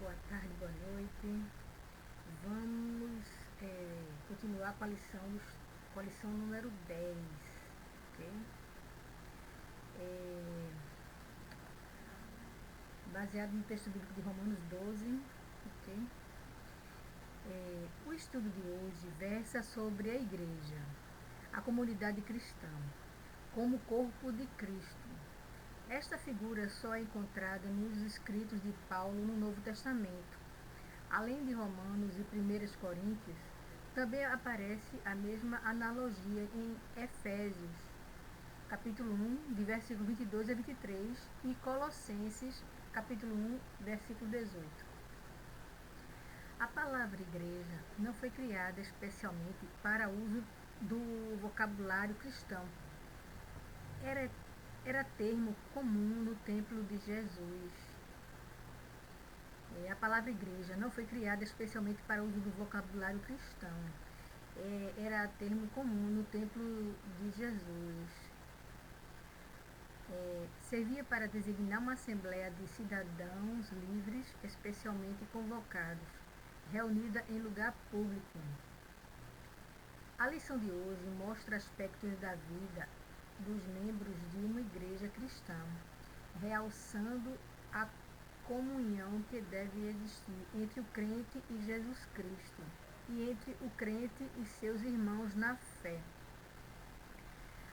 Boa tarde, boa noite. Vamos continuar com a lição número 10, ok? Baseado no texto bíblico de Romanos 12, ok? O estudo de hoje versa sobre a igreja, a comunidade cristã, como corpo de Cristo. Esta figura só é encontrada nos escritos de Paulo no Novo Testamento. Além de Romanos e 1 Coríntios, também aparece a mesma analogia em Efésios, capítulo 1, de versículo 22 a 23, e Colossenses, capítulo 1, versículo 18. A palavra igreja não foi criada especialmente para uso do vocabulário cristão. Era termo comum no templo de Jesus. A palavra igreja não foi criada especialmente para o uso do vocabulário cristão. Era termo comum no templo de Jesus. Servia para designar uma assembleia de cidadãos livres, especialmente convocados, reunida em lugar público. A lição de hoje mostra aspectos da vida dos membros de uma igreja cristã, realçando a comunhão que deve existir entre o crente e Jesus Cristo, e entre o crente e seus irmãos na fé.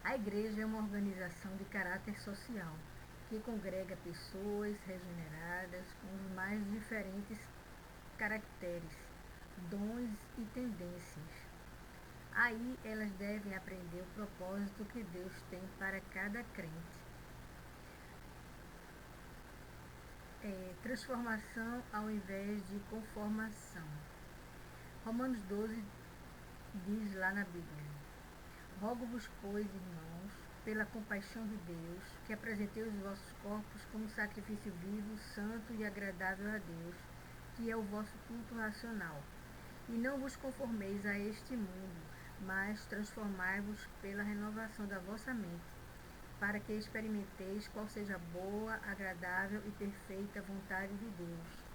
A igreja é uma organização de caráter social, que congrega pessoas regeneradas com os mais diferentes caracteres, dons e tendências. Aí elas devem aprender o propósito que Deus tem para cada crente. Transformação ao invés de conformação. Romanos 12 diz lá na Bíblia: Rogo-vos, pois, irmãos, pela compaixão de Deus, que apresenteis os vossos corpos como sacrifício vivo, santo e agradável a Deus, que é o vosso culto racional. E não vos conformeis a este mundo, mas transformai-vos pela renovação da vossa mente, para que experimenteis qual seja a boa, agradável e perfeita vontade de Deus.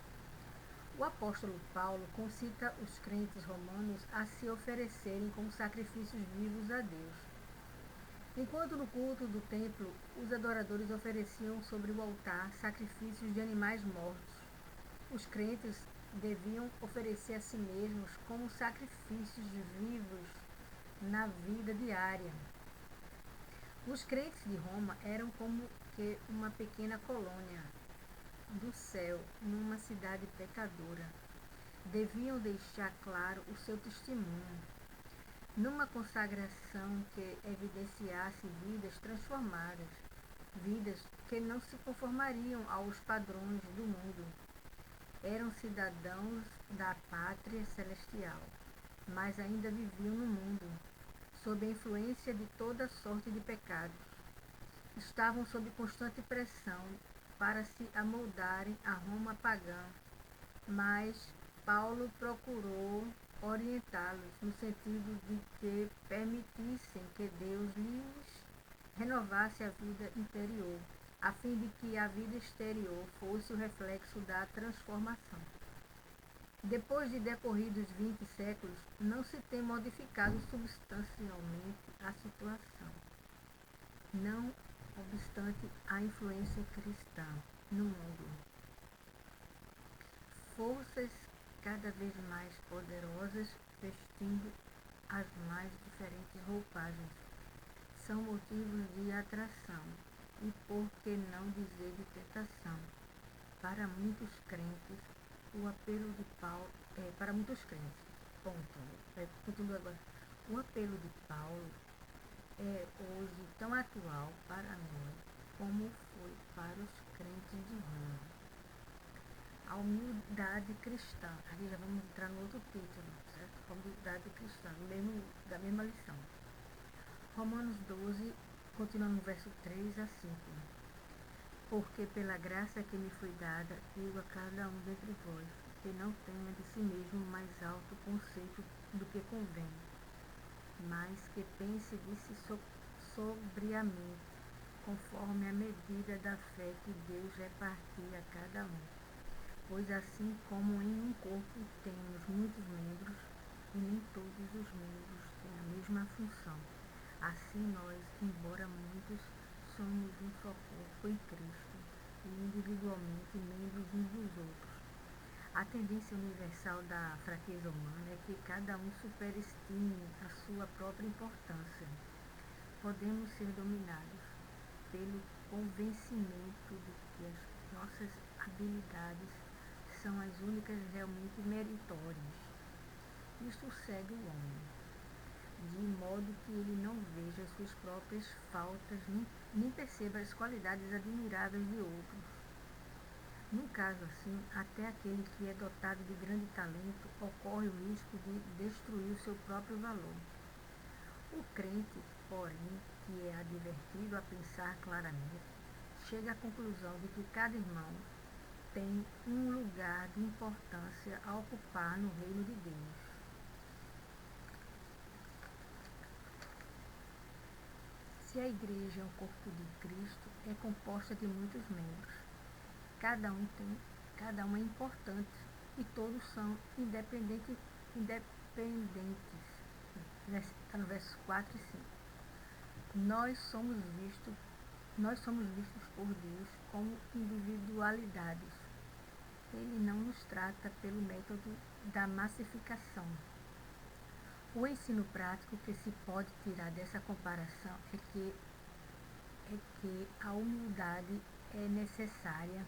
O apóstolo Paulo concita os crentes romanos a se oferecerem como sacrifícios vivos a Deus. Enquanto no culto do templo, os adoradores ofereciam sobre o altar sacrifícios de animais mortos, os crentes deviam oferecer a si mesmos como sacrifícios vivos na vida diária. Os crentes de Roma eram como que uma pequena colônia do céu numa cidade pecadora. Deviam deixar claro o seu testemunho, numa consagração que evidenciasse vidas transformadas, vidas que não se conformariam aos padrões do mundo. Eram cidadãos da pátria celestial, mas ainda viviam no mundo, sob a influência de toda sorte de pecados. Estavam sob constante pressão para se amoldarem à Roma pagã, mas Paulo procurou orientá-los no sentido de que permitissem que Deus lhes renovasse a vida interior, a fim de que a vida exterior fosse o reflexo da transformação. Depois de decorridos 20 séculos, não se tem modificado substancialmente a situação, não obstante a influência cristã no mundo. Forças cada vez mais poderosas vestindo as mais diferentes roupagens são motivos de atração e, por que não dizer, de tentação. Para muitos crentes, o apelo de Paulo para muitos crentes. Continuo agora. O apelo de Paulo é hoje tão atual para nós como foi para os crentes de Roma. A humildade cristã. Aqui já vamos entrar no outro título, certo? A humildade cristã, da mesma lição. Romanos 12, continuando no verso 3 a 5. Porque pela graça que me foi dada, digo a cada um dentre vós, que não tenha de si mesmo mais alto conceito do que convém, mas que pense de si sobriamente, conforme a medida da fé que Deus repartia a cada um. Pois assim como em um corpo temos muitos membros, e nem todos os membros têm a mesma função, assim nós, embora muitos, somos um só corpo em Cristo, e individualmente membros uns dos outros. A tendência universal da fraqueza humana é que cada um superestime a sua própria importância. Podemos ser dominados pelo convencimento de que as nossas habilidades são as únicas realmente meritórias. Isto cega o homem, de modo que ele não veja suas próprias faltas, nem perceba as qualidades admiráveis de outros. Num caso assim, até aquele que é dotado de grande talento ocorre o risco de destruir o seu próprio valor. O crente, porém, que é advertido a pensar claramente, chega à conclusão de que cada irmão tem um lugar de importância a ocupar no reino de Deus. Se a igreja é o corpo de Cristo, é composta de muitos membros. Cada um é importante e todos são independentes. Está no verso 4 e 5. Nós somos vistos por Deus como individualidades. Ele não nos trata pelo método da massificação. O ensino prático que se pode tirar dessa comparação é que a humildade é necessária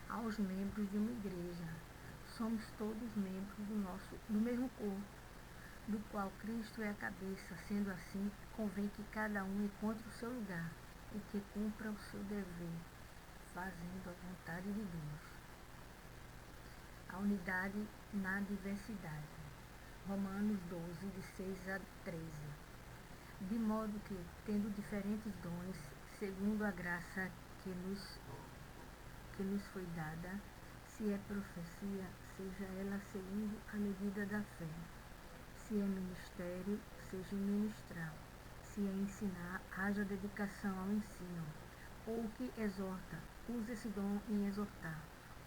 aos membros de uma igreja. Somos todos membros do mesmo corpo, do qual Cristo é a cabeça. Sendo assim, convém que cada um encontre o seu lugar e que cumpra o seu dever, fazendo a vontade de Deus. A unidade na diversidade. Romanos 12, de 6 a 13. De modo que, tendo diferentes dons, segundo a graça que nos foi dada, se é profecia, seja ela segundo a medida da fé. Se é ministério, seja ministrar. Se é ensinar, haja dedicação ao ensino. Ou o que exorta, use esse dom em exortar.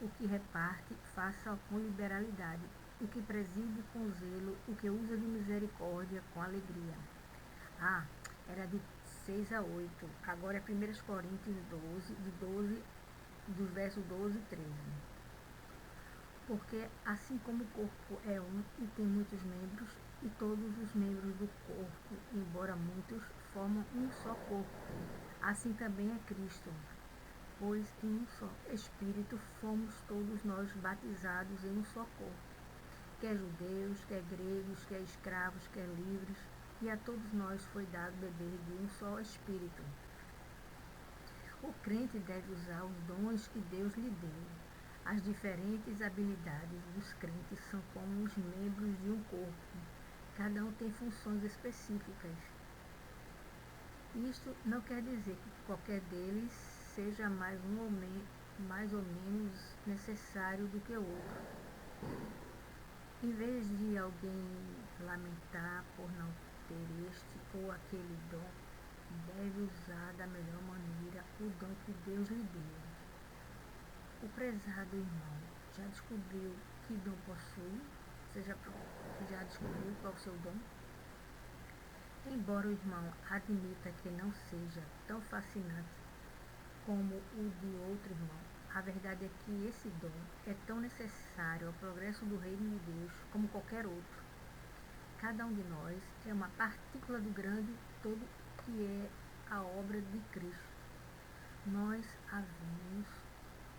O que reparte, faça com liberalidade. O que preside com zelo, o que usa de misericórdia com alegria. Era de 6 a 8. Agora é 1 Coríntios 12, dos versos 12 e 13. Porque assim como o corpo é um e tem muitos membros, e todos os membros do corpo, embora muitos, formam um só corpo, assim também é Cristo. Pois em um só Espírito fomos todos nós batizados em um só corpo, quer judeus, quer gregos, quer escravos, quer livres, e a todos nós foi dado beber de um só Espírito. O crente deve usar os dons que Deus lhe deu. As diferentes habilidades dos crentes são como os membros de um corpo. Cada um tem funções específicas. Isto não quer dizer que qualquer deles seja mais ou menos necessário do que o outro. Em vez de alguém lamentar por não ter este ou aquele dom, deve usar da melhor maneira o dom que Deus lhe deu. O prezado irmão já descobriu que dom possui? Já descobriu qual é o seu dom? Embora o irmão admita que não seja tão fascinante como o de outro irmão, a verdade é que esse dom é tão necessário ao progresso do reino de Deus como qualquer outro. Cada um de nós é uma partícula do grande todo que é a obra de Cristo. Nós a vemos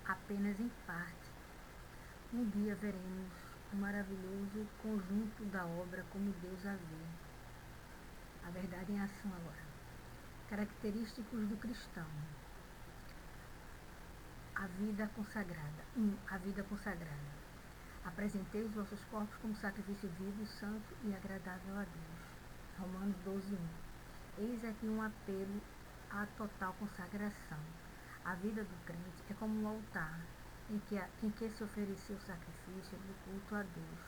apenas em parte. Um dia veremos o maravilhoso conjunto da obra como Deus a vê. A verdade em ação agora. Característicos do cristão. A vida consagrada. 1. A vida consagrada. Apresentei os vossos corpos como sacrifício vivo, santo e agradável a Deus. Romanos 12, 1. Eis aqui um apelo à total consagração. A vida do crente é como um altar em que se ofereceu o sacrifício do culto a Deus.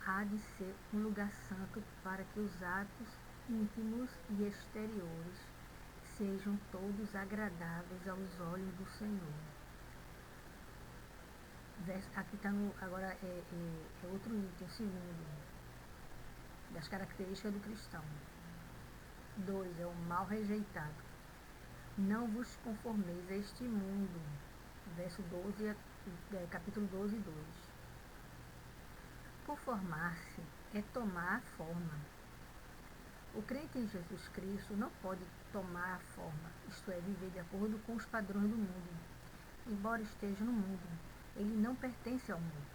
Há de ser um lugar santo para que os atos íntimos e exteriores sejam todos agradáveis aos olhos do Senhor. aqui está agora é outro item, o segundo, das características do cristão. 2, é o mal rejeitado. Não vos conformeis a este mundo. Verso 12, capítulo 12, 2. Conformar-se é tomar a forma. O crente em Jesus Cristo não pode tomar a forma, isto é, viver de acordo com os padrões do mundo. Embora esteja no mundo, ele não pertence ao mundo,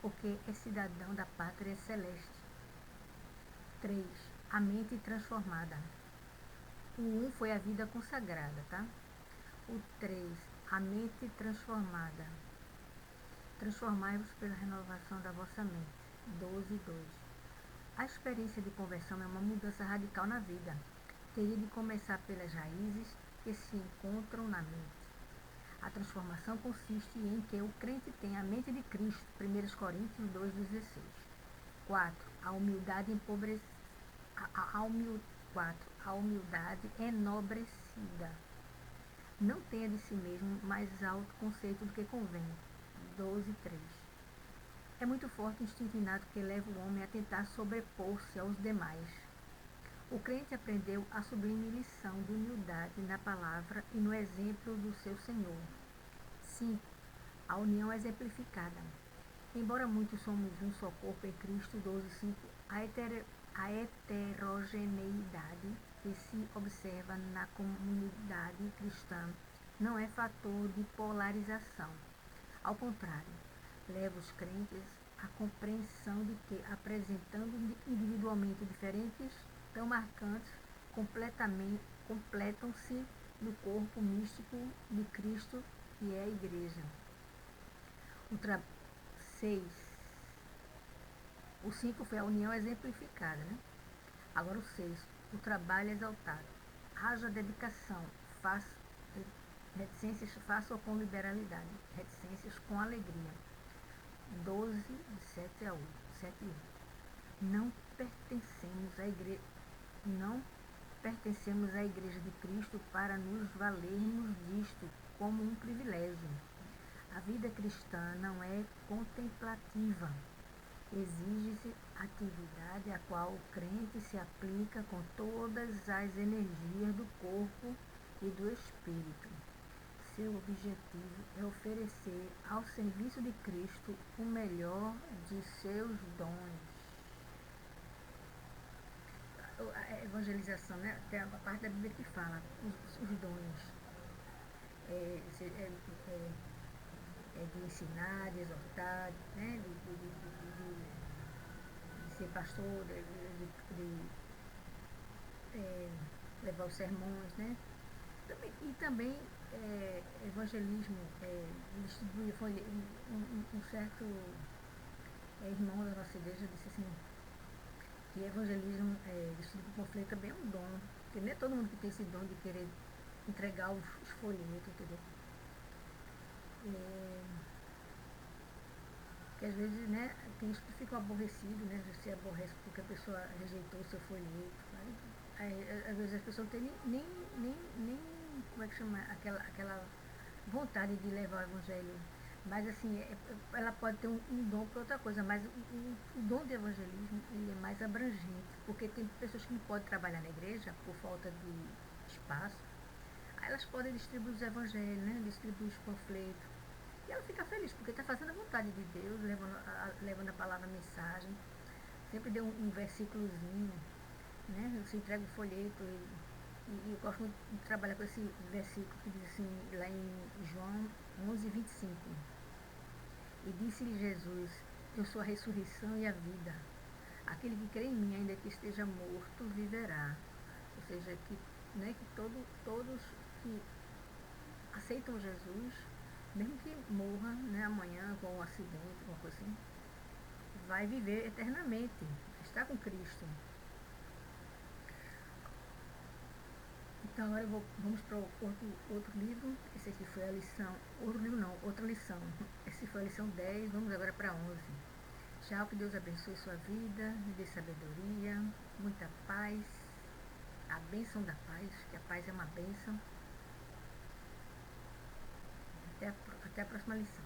porque é cidadão da pátria celeste. 3. A mente transformada. O 1 foi a vida consagrada, tá? O 3, a mente transformada. Transformai-vos pela renovação da vossa mente. 12, 2. A experiência de conversão é uma mudança radical na vida. Teria de começar pelas raízes que se encontram na mente. A transformação consiste em que o crente tem a mente de Cristo. 1 Coríntios 2,16. 4. A humildade empobrecida. 4. A humildade enobrecida. Não tenha de si mesmo mais alto conceito do que convém. 12, 3. É muito forte o instinto inato que leva o homem a tentar sobrepor-se aos demais. O crente aprendeu a sublime lição de humildade na palavra e no exemplo do seu Senhor. 5. A união exemplificada. Embora muitos somos um só corpo em Cristo, 12, 5, a heterogeneidade que se observa na comunidade cristã não é fator de polarização. Ao contrário, leva os crentes à compreensão de que, apresentando individualmente diferentes, tão marcantes, completam-se no corpo místico de Cristo, que é a Igreja. 6. O 5 foi a união exemplificada, né? Agora o 6, o trabalho exaltado. Haja dedicação, reticências faça com liberalidade, reticências com alegria. 12, de 7 a 8, 7 e 8. Não pertencemos à Igreja de Cristo para nos valermos disto como um privilégio. A vida cristã não é contemplativa. Exige-se atividade a qual o crente se aplica com todas as energias do corpo e do espírito. Seu objetivo é oferecer ao serviço de Cristo o melhor de seus dons. A evangelização, né? Tem a parte da Bíblia que fala os dons. De ensinar, de exortar, né? De ser pastor, levar os sermões, né? E também evangelismo, distribuir. Foi um certo irmão da nossa igreja disse assim, que evangelismo, distribuir panfleto também é um dom, porque não é todo mundo que tem esse dom de querer entregar os folhetos, entendeu? Que às vezes, né, tem uns que ficam aborrecidos, né, você aborrece porque a pessoa rejeitou o seu folheto, né? Aí, às vezes as pessoas não têm nem como é que chama, aquela vontade de levar o evangelho, mas assim, ela pode ter um dom para outra coisa, mas o dom de evangelismo, ele é mais abrangente, porque tem pessoas que não podem trabalhar na igreja por falta de espaço, aí elas podem distribuir os evangelhos, né, distribuir os panfletos, e ela fica feliz, porque está fazendo a vontade de Deus, levando a palavra, a mensagem. Sempre deu um versículozinho, né? Você entrega o folheto e eu gosto muito de trabalhar com esse versículo que diz assim, lá em João 11, 25. E disse-lhe Jesus, eu sou a ressurreição e a vida. Aquele que crê em mim, ainda que esteja morto, viverá. Ou seja, que todos que aceitam Jesus, mesmo que morra, né, amanhã com um acidente, alguma coisa assim, vai viver eternamente, está com Cristo. Então agora vamos para outro livro. Esse aqui foi a lição, outro livro não, outra lição. Essa foi a lição 10, vamos agora para 11. Tchau, que Deus abençoe sua vida, lhe dê sabedoria, muita paz, a bênção da paz, que a paz é uma bênção. Até a próxima lição.